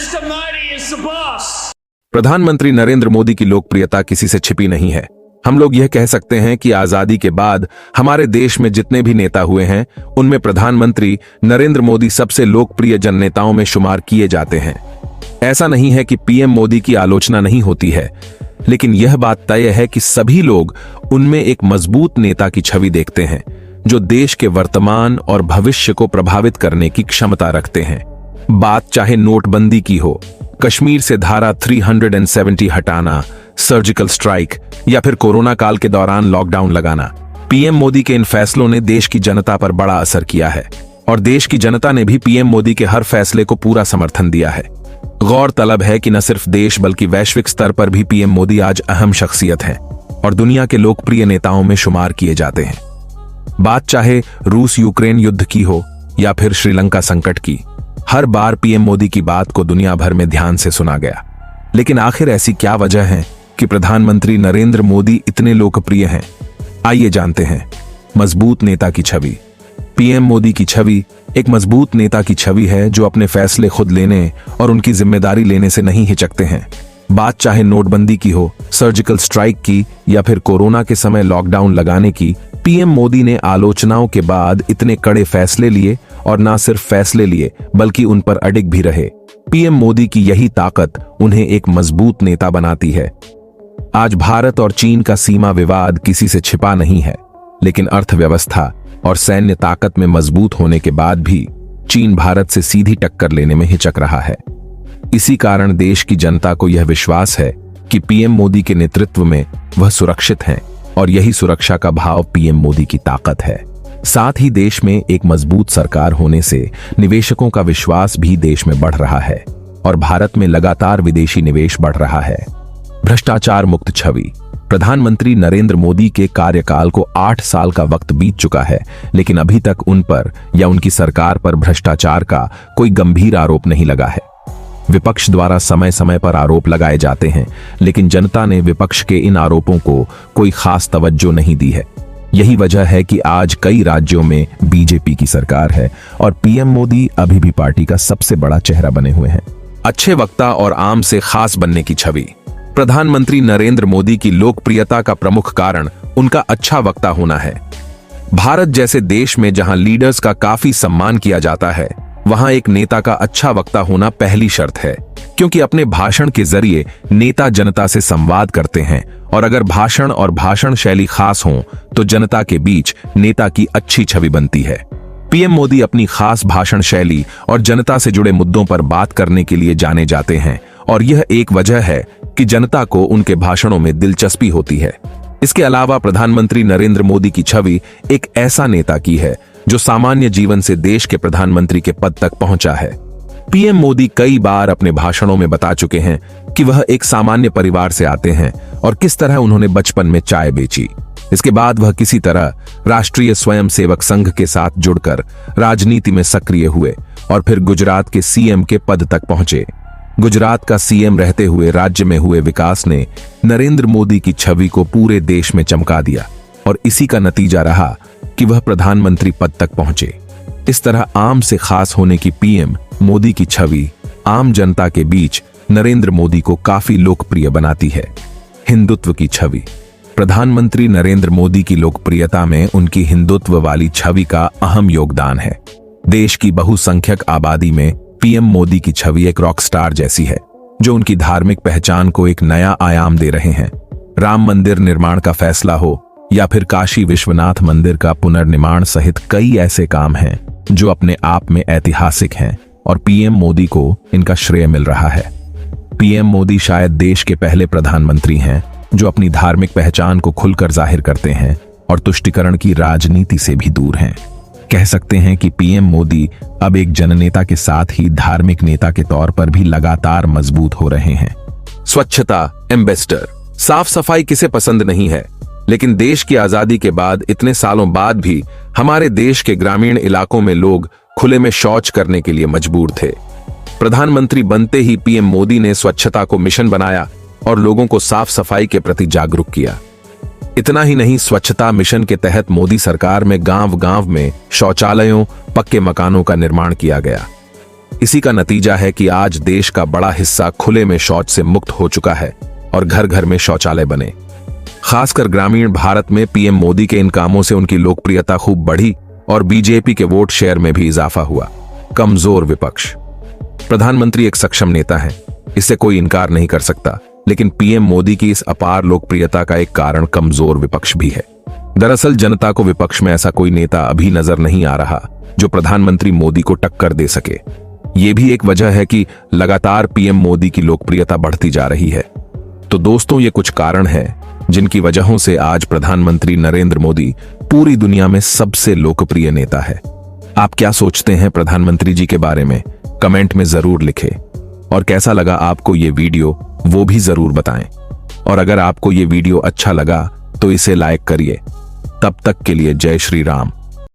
Mr. Modi is the boss. प्रधानमंत्री नरेंद्र मोदी की लोकप्रियता किसी से छिपी नहीं है। हम लोग यह कह सकते हैं कि आजादी के बाद हमारे देश में जितने भी नेता हुए हैं, उनमें प्रधानमंत्री नरेंद्र मोदी सबसे लोकप्रिय जननेताओं में शुमार किए जाते हैं। ऐसा नहीं है कि पीएम मोदी की आलोचना नहीं होती है, लेकिन यह बात तय है कि सभी लोग उनमें एक मजबूत नेता की छवि देखते हैं, जो देश के वर्तमान और भविष्य को प्रभावित करने की क्षमता रखते हैं। बात चाहे नोटबंदी की हो, कश्मीर से धारा 370 हटाना, सर्जिकल स्ट्राइक या फिर कोरोना काल के दौरान लॉकडाउन लगाना, पीएम मोदी के इन फैसलों ने देश की जनता पर बड़ा असर किया है और देश की जनता ने भी पीएम मोदी के हर फैसले को पूरा समर्थन दिया है। गौरतलब है कि न सिर्फ देश बल्कि वैश्विक स्तर पर भी पीएम मोदी आज अहम शख्सियत हैं और दुनिया के लोकप्रिय नेताओं में शुमार किए जाते हैं। बात चाहे रूस यूक्रेन युद्ध की हो या फिर श्रीलंका संकट की, हर बार पीएम मोदी की बात को दुनिया भर में ध्यान से सुना गया। लेकिन आखिर ऐसी क्या वजह है कि प्रधानमंत्री नरेंद्र मोदी इतने लोकप्रिय हैं? आइए जानते हैं। मजबूत नेता की छवि। पीएम मोदी की छवि एक मजबूत नेता की छवि है, जो अपने फैसले खुद लेने और उनकी जिम्मेदारी लेने से नहीं हिचकते हैं। बात चाहे नोटबंदी की हो, सर्जिकल स्ट्राइक की या फिर कोरोना के समय लॉकडाउन लगाने की, पीएम मोदी ने आलोचनाओं के बाद इतने कड़े फैसले लिए और ना सिर्फ फैसले लिए बल्कि उन पर अडिग भी रहे। पीएम मोदी की यही ताकत उन्हें एक मजबूत नेता बनाती है। आज भारत और चीन का सीमा विवाद किसी से छिपा नहीं है, लेकिन अर्थव्यवस्था और सैन्य ताकत में मजबूत होने के बाद भी चीन भारत से सीधी टक्कर लेने में हिचक रहा है। इसी कारण देश की जनता को यह विश्वास है कि पीएम मोदी के नेतृत्व में वह सुरक्षित हैं और यही सुरक्षा का भाव पीएम मोदी की ताकत है। साथ ही देश में एक मजबूत सरकार होने से निवेशकों का विश्वास भी देश में बढ़ रहा है और भारत में लगातार विदेशी निवेश बढ़ रहा है। भ्रष्टाचार मुक्त छवि। प्रधानमंत्री नरेंद्र मोदी के कार्यकाल को 8 साल का वक्त बीत चुका है, लेकिन अभी तक उन पर या उनकी सरकार पर भ्रष्टाचार का कोई गंभीर आरोप नहीं लगा है। विपक्ष द्वारा समय समय पर आरोप लगाए जाते हैं, लेकिन जनता ने विपक्ष के इन आरोपों को कोई खास तवज्जो नहीं दी है। यही वजह है कि आज कई राज्यों में बीजेपी की सरकार है और पीएम मोदी अभी भी पार्टी का सबसे बड़ा चेहरा बने हुए हैं। अच्छे वक्ता और आम से खास बनने की छवि। प्रधानमंत्री नरेंद्र मोदी की लोकप्रियता का प्रमुख कारण उनका अच्छा वक्ता होना है। भारत जैसे देश में जहां लीडर्स का काफी सम्मान किया जाता है, वहां एक नेता का अच्छा वक्ता होना पहली शर्त है, क्योंकि अपने भाषण के जरिए नेता जनता से संवाद करते हैं और अगर भाषण और भाषण शैली खास हो तो जनता के बीच नेता की अच्छी छवि बनती है। पीएम मोदी अपनी खास भाषण शैली और जनता से जुड़े मुद्दों पर बात करने के लिए जाने जाते हैं और यह एक वजह है कि जनता को उनके भाषणों में दिलचस्पी होती है। इसके अलावा प्रधानमंत्री नरेंद्र मोदी की छवि एक ऐसा नेता की है जो सामान्य जीवन से देश के प्रधानमंत्री के पद तक पहुंचा है। पीएम मोदी कई बार अपने भाषणों में बता चुके हैं कि वह एक सामान्य परिवार से आते हैं और किस तरह उन्होंने बचपन में चाय बेची। इसके बाद वह किसी तरह राष्ट्रीय स्वयंसेवक संघ के साथ जुड़कर राजनीति में सक्रिय हुए और फिर गुजरात के सीएम के पद तक पहुंचे। गुजरात का सीएम रहते हुए राज्य में हुए विकास ने नरेंद्र मोदी की छवि को पूरे देश में चमका दिया और इसी का नतीजा रहा कि वह प्रधानमंत्री पद तक पहुंचे। इस तरह आम से खास होने की पीएम मोदी की छवि आम जनता के बीच नरेंद्र मोदी को काफी लोकप्रिय बनाती है। हिंदुत्व की छवि। प्रधानमंत्री नरेंद्र मोदी की लोकप्रियता में उनकी हिंदुत्व वाली छवि का अहम योगदान है। देश की बहुसंख्यक आबादी में पीएम मोदी की छवि एक रॉक स्टार जैसी है, जो उनकी धार्मिक पहचान को एक नया आयाम दे रहे हैं। राम मंदिर निर्माण का फैसला हो या फिर काशी विश्वनाथ मंदिर का पुनर्निर्माण सहित कई ऐसे काम हैं जो अपने आप में ऐतिहासिक हैं और पीएम मोदी को इनका श्रेय मिल रहा है। पीएम मोदी शायद देश के पहले प्रधानमंत्री हैं जो अपनी धार्मिक पहचान को खुलकर जाहिर करते हैं और तुष्टीकरण की राजनीति से भी दूर हैं। कह सकते हैं कि पीएम मोदी अब एक जननेता के साथ ही धार्मिक नेता के तौर पर भी लगातार मजबूत हो रहे हैं। स्वच्छता एम्बेसडर। साफ सफाई किसे पसंद नहीं है, लेकिन देश की आजादी के बाद इतने सालों बाद भी हमारे देश के ग्रामीण इलाकों में लोग खुले में शौच करने के लिए मजबूर थे। प्रधानमंत्री बनते ही पीएम मोदी ने स्वच्छता को मिशन बनाया और लोगों को साफ सफाई के प्रति जागरूक किया। इतना ही नहीं, स्वच्छता मिशन के तहत मोदी सरकार में गांव-गांव में शौचालयों, पक्के मकानों का निर्माण किया गया। इसी का नतीजा है कि आज देश का बड़ा हिस्सा खुले में शौच से मुक्त हो चुका है और घर घर में शौचालय बने। खासकर ग्रामीण भारत में पीएम मोदी के इन कामों से उनकी लोकप्रियता खूब बढ़ी और बीजेपी के वोट शेयर में भी इजाफा हुआ। कमजोर विपक्ष। प्रधानमंत्री एक सक्षम नेता है, इससे कोई इनकार नहीं कर सकता, लेकिन पीएम मोदी की इस अपार लोकप्रियता का एक कारण कमजोर विपक्ष भी है। दरअसल जनता को विपक्ष में ऐसा कोई नेता अभी नजर नहीं आ रहा जो प्रधानमंत्री मोदी को टक्कर दे सके। ये भी एक वजह है कि लगातार पीएम मोदी की लोकप्रियता बढ़ती जा रही है। तो दोस्तों, ये कुछ कारण हैं जिनकी वजहों से आज प्रधानमंत्री नरेंद्र मोदी पूरी दुनिया में सबसे लोकप्रिय नेता है। आप क्या सोचते हैं प्रधानमंत्री जी के बारे में? कमेंट में जरूर लिखें। और कैसा लगा आपको ये वीडियो वो भी जरूर बताएं। और अगर आपको ये वीडियो अच्छा लगा तो इसे लाइक करिए। तब तक के लिए जय श्री राम।